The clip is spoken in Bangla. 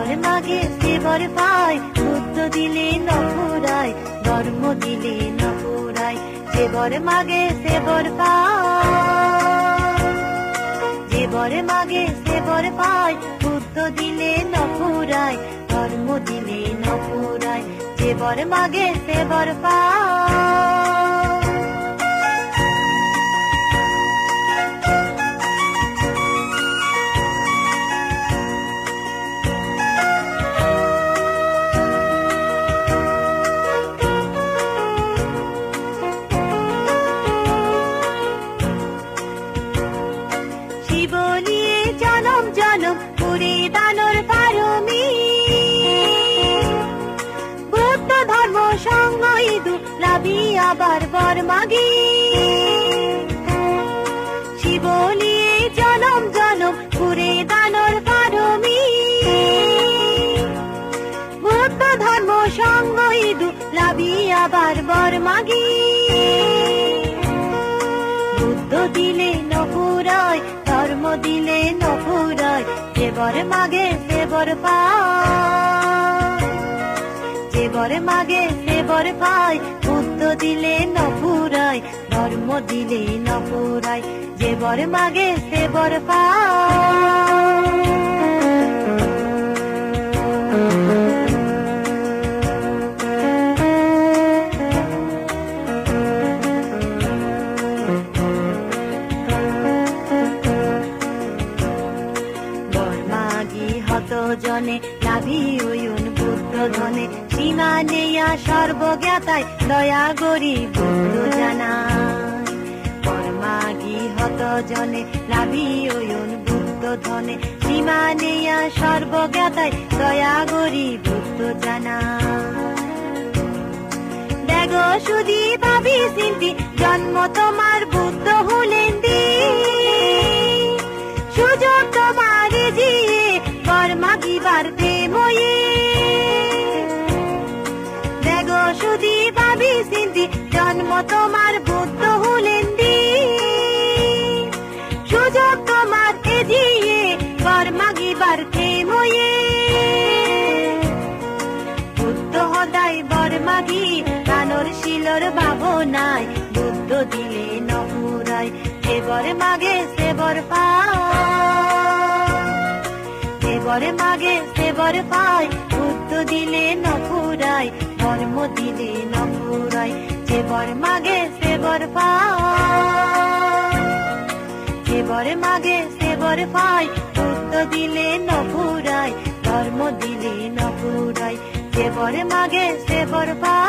বর মাগে সে বর পায়, বুদ্ধ দিলে নপুরায়, ধর্ম দিলে নপুরায়। যে বর মাগে সে বর পায়, যে বর মাগে সে বর পায়, বুদ্ধ দিলে নপুরায়, ধর্ম দিলে নপুরায়। যে বর মাগে সে বর পায়। জীবনিয়ে জনম জনম পুরে দানর পারমি, বুদ্ধ ধর্ম সঙ্গ ইদু লাভি আবার বর মাগি। জীবনিয়ে জনম জনম পুরে দানর পারমি, বুদ্ধ ধর্ম সঙ্গ ইদু লাভি আবার বর মাগি। বুদ্ধ দিলে নপুরায়, ধর্ম দিলে নপুরায়। যে বর মাগে সে বর পায়, যে বর মাগে সে বর পায়, বুদ্ধ দিলে নপুরায়, ধর্ম দিলে নপুরায়। যে বর মাগে সে বর পায়। জনে লাভি উয়ুন বুদ্ধ ধনে, সীমা নেয়া সর্বজ্ঞাতায়, দয়া গরি বুদ্ধ জানায়। পরমাগি হত জনে লাভি উয়ুন বুদ্ধ ধনে, সীমা নেয়া সর্বজ্ঞাতায়, দয়া গরি বুদ্ধ জানায়। দেখো সুধি ভাবি চিন্তি, জন্ম তোমার বুদ্ধ হলেন দি, সুযোগ তোমার জিয়ে বর মাগিবার প্রেময়ে। দেখো সুধি ভাবি চিন্তি, জন্ম তোমার বুদ্ধ হলেন দি, সুযোগ তোমার এজিয়ে বর মাগিবার প্রেময়ে। বুদ্ধ হদাই বর মাগি, কানর শিলর ভাবনায়, বুদ্ধ দিলে নপুরায়। যে বর মাগে সে বর পায়, যে বর মাগে সে বর পায়, বুদ্ধ দিলে নপুরায়, ধর্ম দিলে নপুরায়। যে বর মাগে সে বর পায়, যে বর মাগে সে বর পায়, বুদ্ধ দিলে নপুরায়, ধর্ম দিলে নপুরায়। যে বর মাগে সে বর পায়।